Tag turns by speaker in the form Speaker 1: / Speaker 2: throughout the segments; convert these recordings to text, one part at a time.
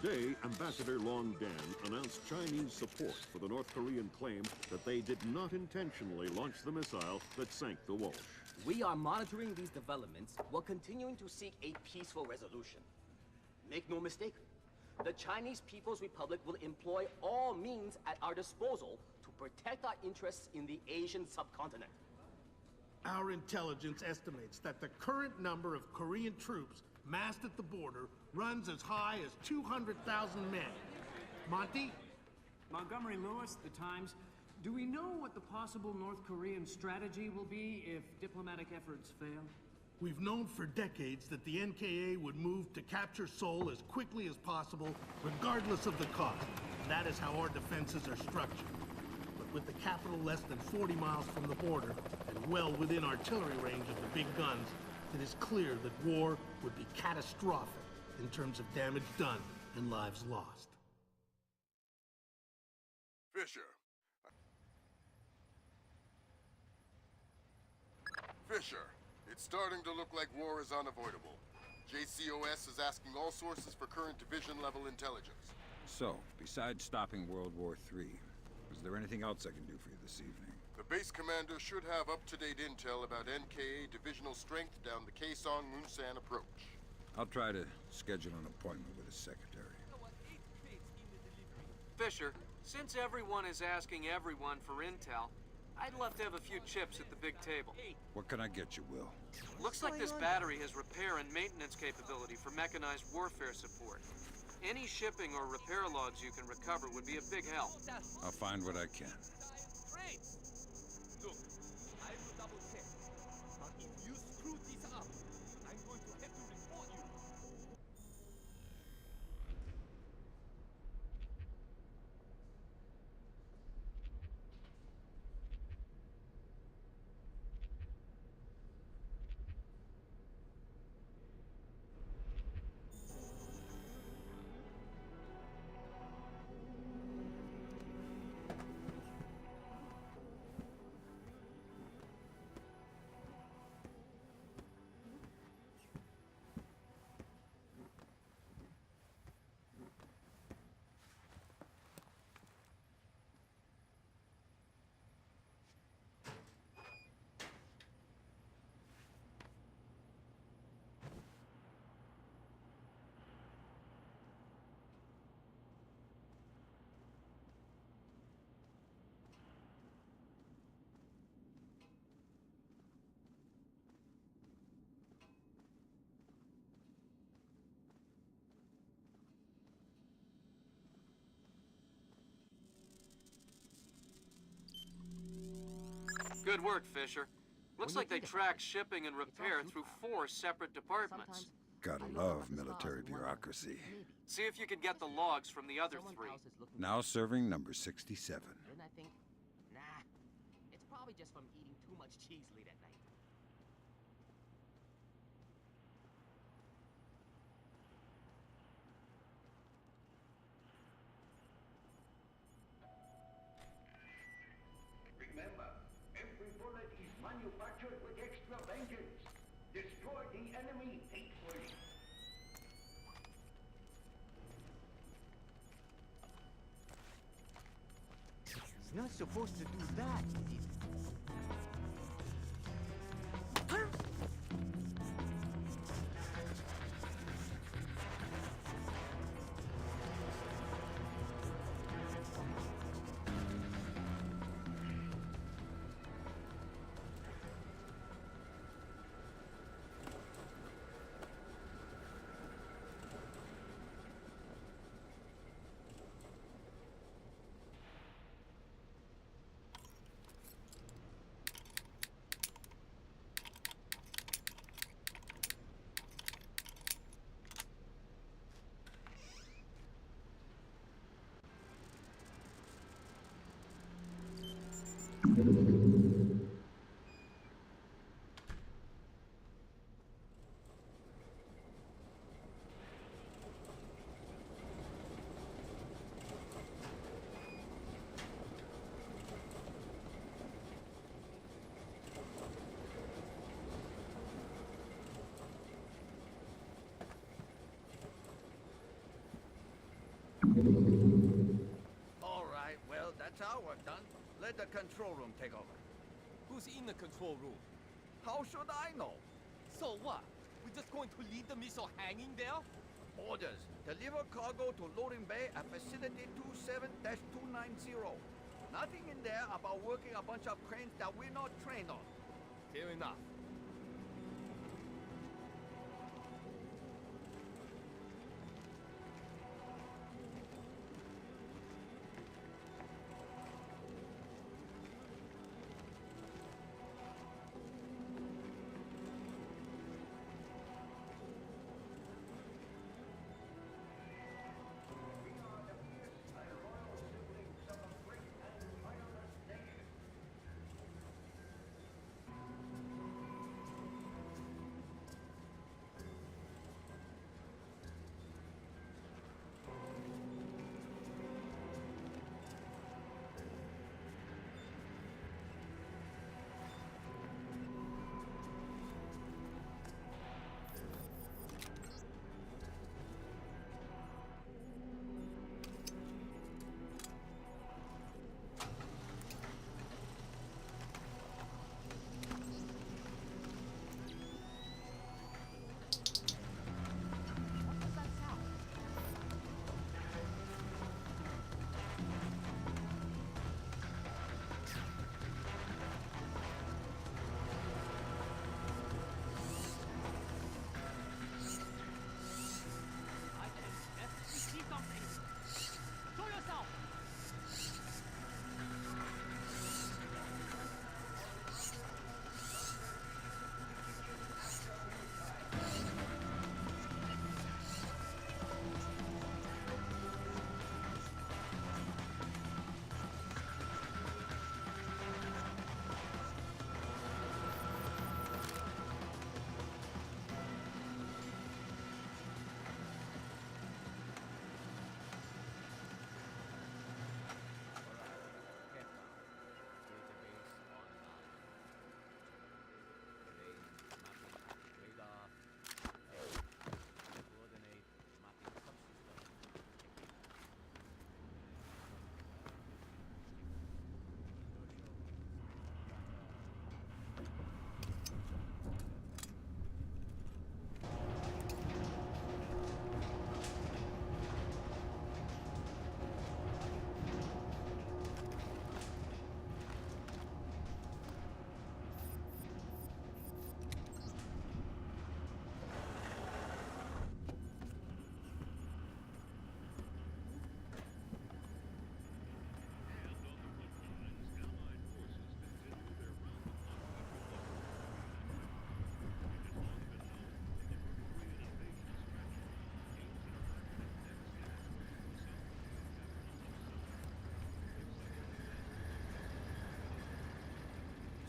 Speaker 1: Today, Ambassador Long Dan announced Chinese support for the North Korean claim that they did not intentionally launch the missile that sank the Walsh.
Speaker 2: We are monitoring these developments while continuing to seek a peaceful resolution. Make no mistake, the Chinese People's Republic will employ all means at our disposal to protect our interests in the Asian subcontinent.
Speaker 3: Our intelligence estimates that the current number of Korean troops massed at the border runs as high as 200,000 men. Monty?
Speaker 4: Montgomery Lewis, The Times. Do we know what the possible North Korean strategy will be if diplomatic efforts fail?
Speaker 3: We've known for decades that the NKA would move to capture Seoul as quickly as possible, regardless of the cost. That is how our defenses are structured. But with the capital less than 40 miles from the border, and well within artillery range of the big guns, it is clear that war would be catastrophic in terms of damage done and lives lost.
Speaker 5: Fisher. Fisher, it's starting to look like war is unavoidable. JCOS is asking all sources for current division-level intelligence.
Speaker 6: So, besides stopping World War III, is there anything else I can do for you this evening?
Speaker 5: The base commander should have up-to-date intel about NKA divisional strength down the Kaesong-Munsan approach.
Speaker 6: I'll try to schedule an appointment with his secretary.
Speaker 7: Fisher, since everyone is asking everyone for intel, I'd love to have a few chips at the big table.
Speaker 6: What can I get you, Will?
Speaker 7: Looks like this battery has repair and maintenance capability for mechanized warfare support. Any shipping or repair logs you can recover would be a big help.
Speaker 6: I'll find what I can.
Speaker 8: Great! Look, I will double check. But if you screw this up, I'm going to have to report you.
Speaker 7: Good work, Fisher. Looks like they track shipping and repair through 4 separate departments.
Speaker 6: Gotta love military bureaucracy.
Speaker 7: See if you can get the logs from the other 3.
Speaker 6: Now serving number 67.
Speaker 2: Then I think, nah, it's probably just from eating too much cheese late at night.
Speaker 9: Remember, every bullet is manufactured with extra vengeance. Destroy the enemy hatefully.
Speaker 2: It's not supposed to do that, is it?
Speaker 8: All right, well, that's our work done. Let the control room take over.
Speaker 10: Who's in the control room?
Speaker 8: How should I know?
Speaker 10: So what? We're just going to leave the missile hanging there?
Speaker 8: Orders. Deliver cargo to loading bay at facility 27-290. Nothing in there about working a bunch of cranes that we're not trained on.
Speaker 10: Fair enough.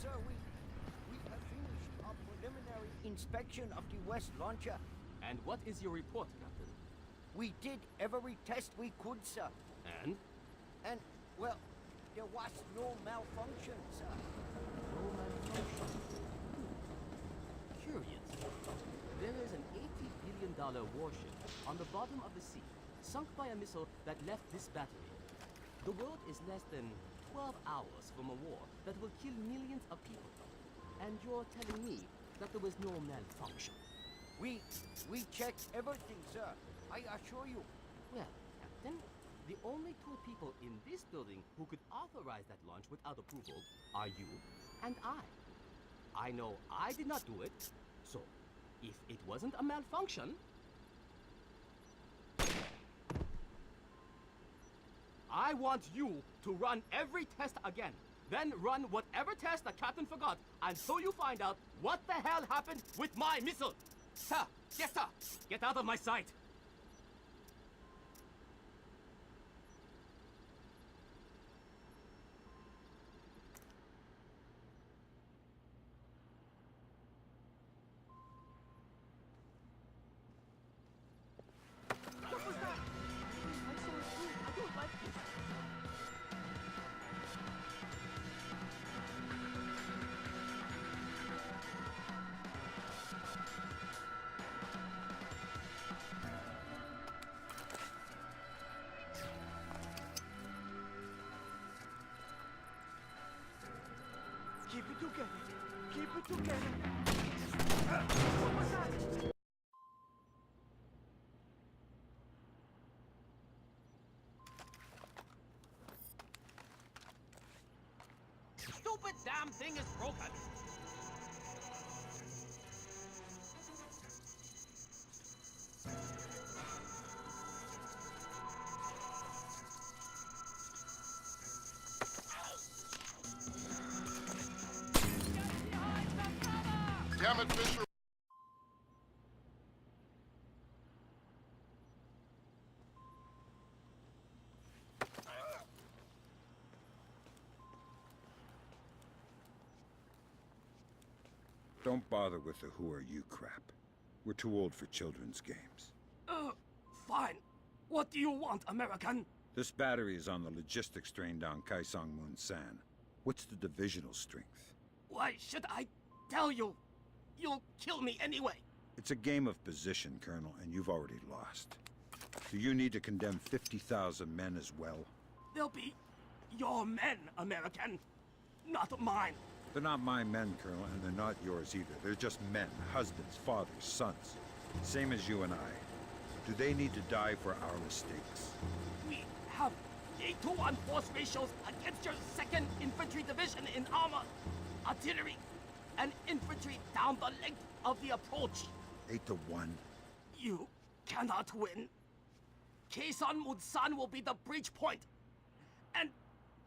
Speaker 9: Sir, we have finished our preliminary inspection of the West launcher.
Speaker 2: And what is your report, Captain?
Speaker 9: We did every test we could, sir.
Speaker 2: And?
Speaker 9: And, well, there was no malfunction, sir.
Speaker 2: No malfunction. Curious. There is an $80 billion warship on the bottom of the sea, sunk by a missile that left this battery. The world is less than 12 hours from a war that will kill millions of people. And you're telling me that there was no malfunction?
Speaker 9: We checked everything, sir. I assure you.
Speaker 2: Well, Captain, the only two people in this building who could authorize that launch without approval are you and I. I know I did not do it, so if it wasn't a malfunction, I want you to run every test again. Then run whatever test the captain forgot until you find out what the hell happened with my missile. Sir, yes sir, get out of my sight.
Speaker 4: What was that? I'm so afraid. I don't like this.
Speaker 8: Keep it together. Keep it together. What was that?
Speaker 10: Stupid damn thing is broken.
Speaker 5: Damn it, Fisher!
Speaker 6: Don't bother with the who are you crap. We're too old for children's games.
Speaker 10: Fine. What do you want, American?
Speaker 6: This battery is on the logistics train down Kaisang Moon San. What's the divisional strength?
Speaker 10: Why should I tell you? You'll kill me anyway.
Speaker 6: It's a game of position, Colonel, and you've already lost. Do you need to condemn 50,000 men as well?
Speaker 10: They'll be your men, American. Not mine.
Speaker 6: They're not my men, Colonel, and they're not yours either. They're just men, husbands, fathers, sons. Same as you and I. Do they need to die for our mistakes?
Speaker 10: We have 8-to-1 force ratios against your 2nd Infantry Division in armor, artillery, and infantry down the length of the approach.
Speaker 6: 8-to-1.
Speaker 10: You cannot win. Kaesong Munsan will be the breach point, and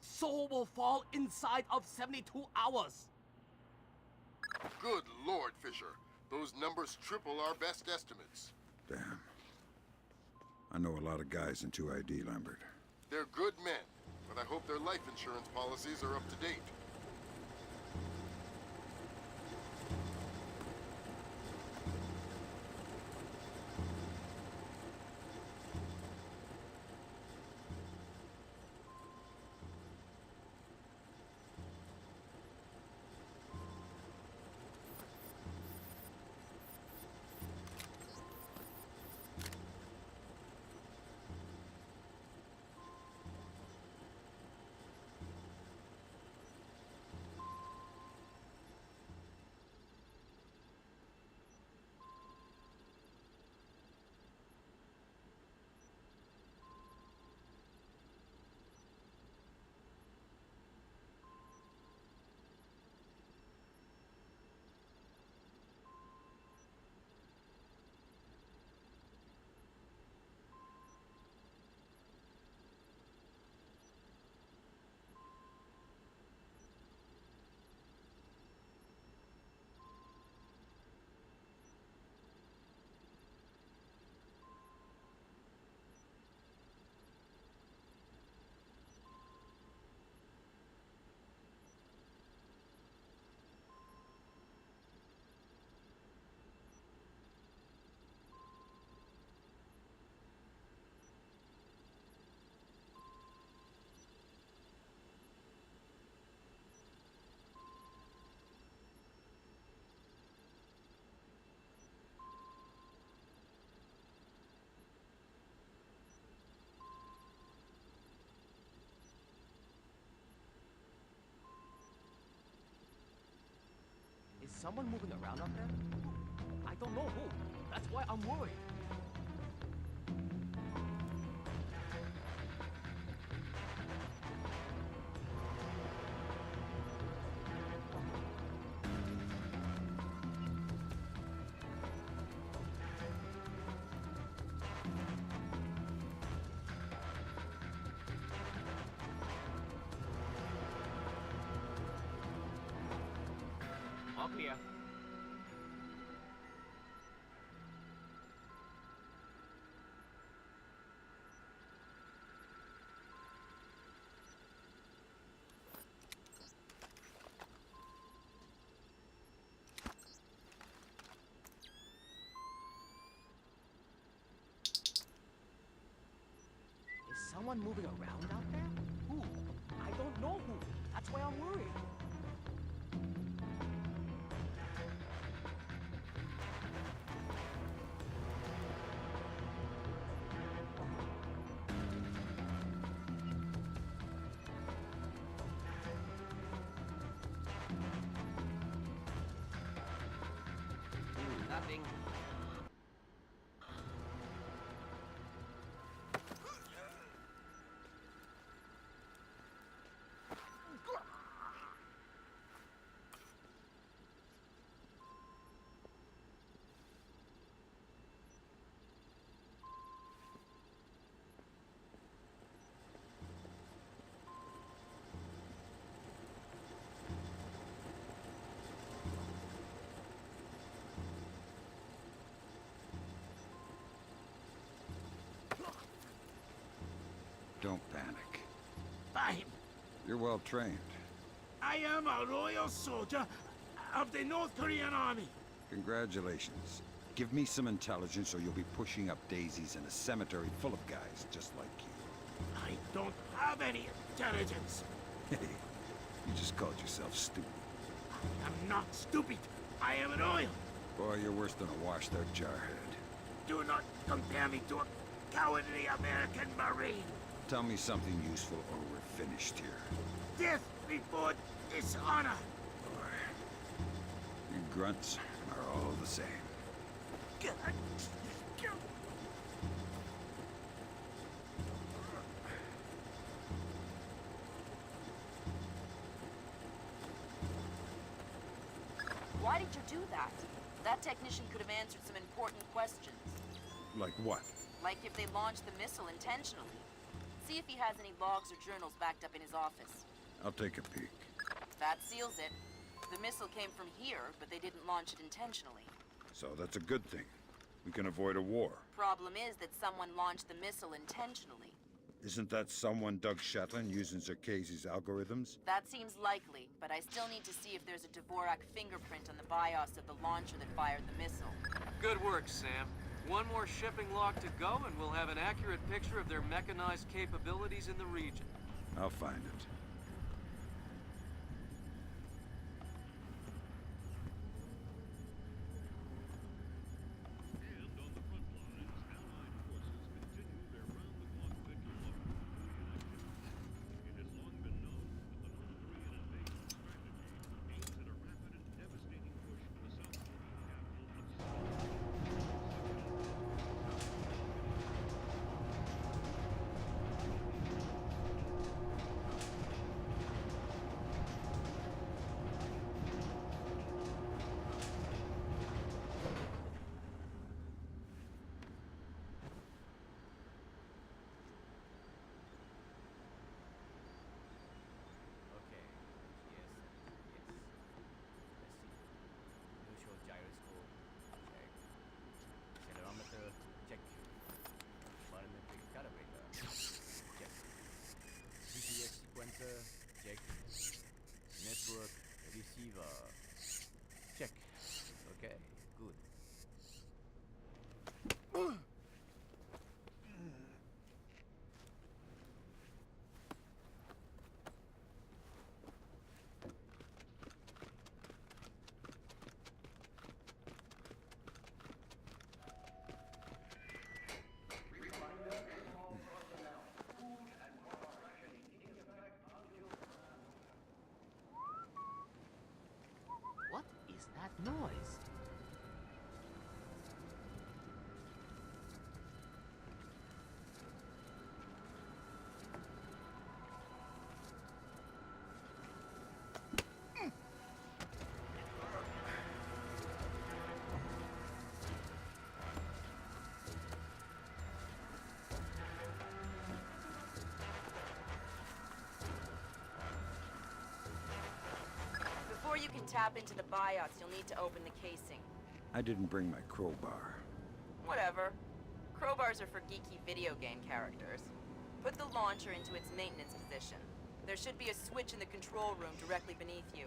Speaker 10: Seoul will fall inside of 72 hours.
Speaker 5: Good Lord, Fisher. Those numbers triple our best estimates.
Speaker 6: Damn. I know a lot of guys in 2ID, Lambert.
Speaker 5: They're good men, but I hope their life insurance policies are up to date.
Speaker 2: Is someone moving around out there? I don't know who. That's why I'm worried. All clear. Is someone moving around out there? Who? I don't know who. That's why I'm worried.
Speaker 10: kidding.
Speaker 6: Don't panic.
Speaker 10: Fine.
Speaker 6: You're well trained.
Speaker 10: I am a loyal soldier of the North Korean army.
Speaker 6: Congratulations. Give me some intelligence or you'll be pushing up daisies in a cemetery full of guys just like you.
Speaker 10: I don't have any intelligence.
Speaker 6: Hey, you just called yourself stupid.
Speaker 10: I'm not stupid. I am loyal.
Speaker 6: Boy, you're worse than a washed-out jarhead.
Speaker 10: Do not compare me to a cowardly American Marine.
Speaker 6: Tell me something useful or we're finished here.
Speaker 10: Death before dishonor.
Speaker 6: Boy, you grunts are all the same.
Speaker 11: Why did you do that? That technician could have answered some important questions.
Speaker 6: Like what?
Speaker 11: Like if they launched the missile intentionally. See if he has any logs or journals backed up in his office.
Speaker 6: I'll take a peek.
Speaker 11: That seals it. The missile came from here, but they didn't launch it intentionally.
Speaker 6: So that's a good thing. We can avoid a war.
Speaker 11: Problem is that someone launched the missile intentionally.
Speaker 6: Isn't that someone Doug Shetland using Zerkese's algorithms?
Speaker 11: That seems likely, but I still need to see if there's a Dvorak fingerprint on the BIOS of the launcher that fired the missile.
Speaker 7: Good work, Sam. One more shipping log to go, and we'll have an accurate picture of their mechanized capabilities in the region.
Speaker 6: I'll find it.
Speaker 12: Splinter, check. Network receiver, check. Okay, good.
Speaker 10: What is that noise?
Speaker 11: Before you can tap into the BIOS, you'll need to open the casing.
Speaker 6: I didn't bring my crowbar.
Speaker 11: Whatever. Crowbars are for geeky video game characters. Put the launcher into its maintenance position. There should be a switch in the control room directly beneath you.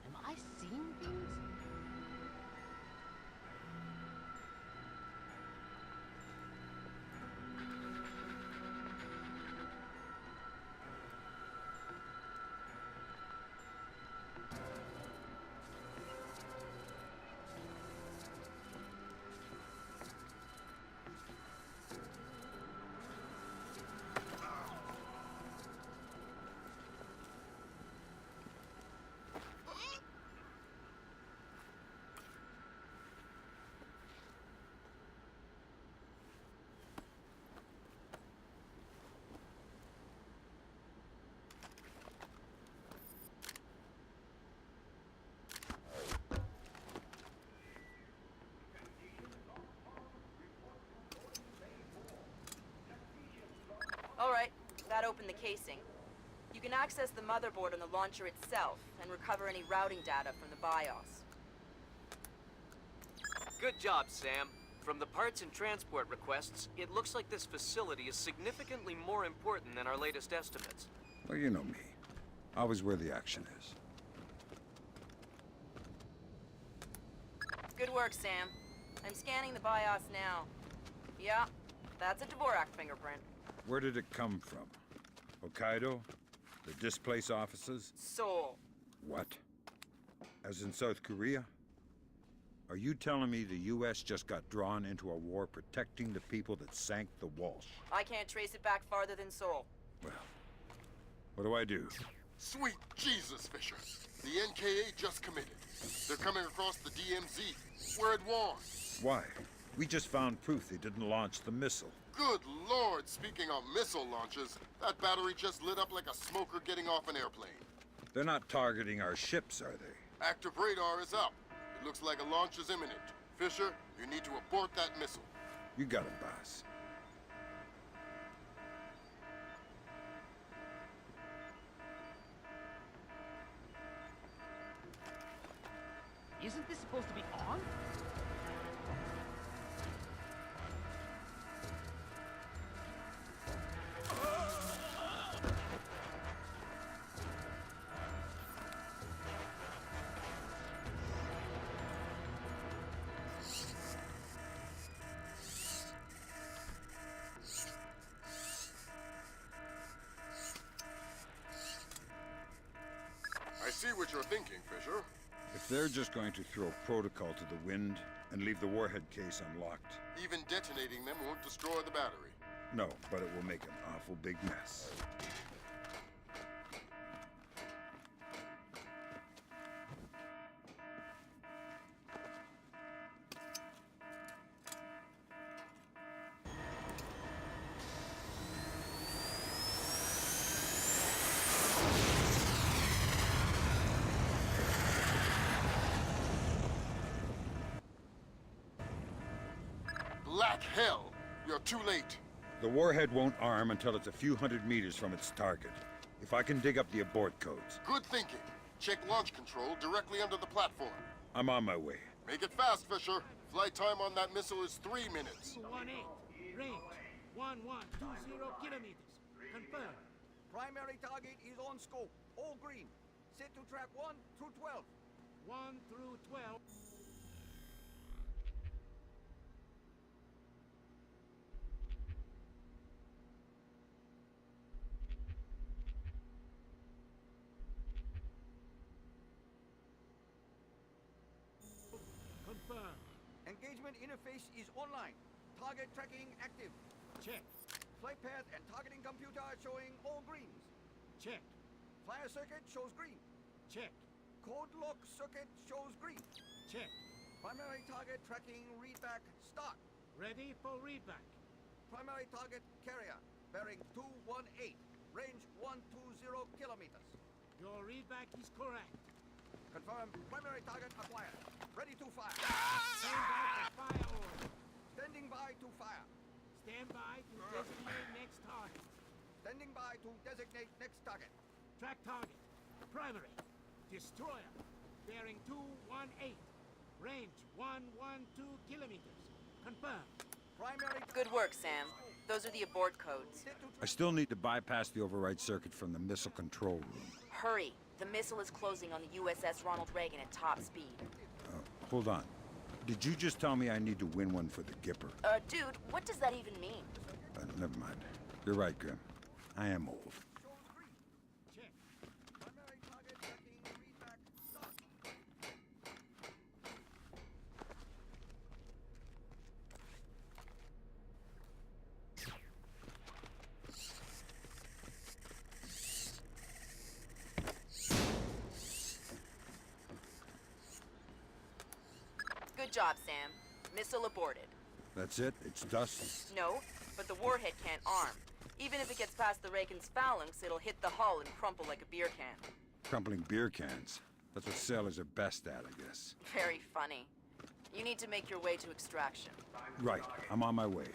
Speaker 10: Am I seeing
Speaker 11: That opened the casing. You can access the motherboard on the launcher itself and recover any routing data from the BIOS.
Speaker 7: Good job, Sam. From the parts and transport requests, it looks like this facility is significantly more important than our latest estimates.
Speaker 6: Well, you know me. Always where the action is.
Speaker 11: Good work, Sam. I'm scanning the BIOS now. Yeah, that's a Dvorak fingerprint.
Speaker 6: Where did it come from? Hokkaido? The displace offices?
Speaker 11: Seoul.
Speaker 6: What? As in South Korea? Are you telling me the U.S. just got drawn into a war protecting the people that sank the Walsh?
Speaker 11: I can't trace it back farther than Seoul.
Speaker 6: Well, what do I do?
Speaker 5: Sweet Jesus, Fisher. The NKA just committed. They're coming across the DMZ. We're at war.
Speaker 6: Why? We just found proof they didn't launch the missile.
Speaker 5: Good Lord, speaking of missile launches, that battery just lit up like a smoker getting off an airplane.
Speaker 6: They're not targeting our ships, are they?
Speaker 5: Active radar is up. It looks like a launch is imminent. Fisher, you need to abort that missile.
Speaker 6: You got it, boss.
Speaker 10: Isn't this supposed to be on?
Speaker 5: I see what you're thinking, Fisher.
Speaker 6: If they're just going to throw protocol to the wind and leave the warhead case unlocked...
Speaker 5: Even detonating them won't destroy the battery.
Speaker 6: No, but it will make an awful big mess.
Speaker 5: Black hell! You're too late.
Speaker 6: The warhead won't arm until it's a few hundred meters from its target. If I can dig up the abort codes.
Speaker 5: Good thinking. Check launch control directly under the platform.
Speaker 6: I'm on my way.
Speaker 5: Make it fast, Fisher. Flight time on that missile is 3 minutes.
Speaker 4: 218. Range 1120 kilometers. Confirm.
Speaker 8: Primary target is on scope. All green. Set to track 1 through 12.
Speaker 4: 1 through 12. Confirm.
Speaker 8: Engagement interface is online. Target tracking active.
Speaker 4: Check.
Speaker 8: Flight path and targeting computer are showing all greens.
Speaker 4: Check.
Speaker 8: Flyer circuit shows green.
Speaker 4: Check.
Speaker 8: Code lock circuit shows green.
Speaker 4: Check.
Speaker 8: Primary target tracking readback start.
Speaker 4: Ready for readback.
Speaker 8: Primary target carrier bearing 218. Range 120 kilometers.
Speaker 4: Your readback is correct.
Speaker 8: Confirm. Primary target acquired. Ready to fire.
Speaker 4: Stand by for fire order.
Speaker 8: Standing by to fire.
Speaker 4: Stand by to designate next target.
Speaker 8: Standing by to designate next target.
Speaker 4: Track target. Primary. Destroyer. Bearing 218. Range 112 kilometers. Confirm.
Speaker 8: Primary.
Speaker 11: Good work, Sam. Those are the abort codes.
Speaker 6: I still need to bypass the override circuit from the missile control room.
Speaker 11: Hurry. The missile is closing on the USS Ronald Reagan at top speed.
Speaker 6: Hold on. Did you just tell me I need to win one for the Gipper?
Speaker 11: Dude, what does that even mean?
Speaker 6: Never mind. You're right, Grim. I am old.
Speaker 4: Check.
Speaker 8: Primary target tracking readback start.
Speaker 11: Good job, Sam. Missile aborted.
Speaker 6: That's it? It's dust?
Speaker 11: No, but the warhead can't arm. Even if it gets past the Reagan's phalanx, it'll hit the hull and crumple like a beer can.
Speaker 6: Crumpling beer cans. That's what sailors are best at, I guess.
Speaker 11: Very funny. You need to make your way to extraction.
Speaker 6: Right. I'm on my way.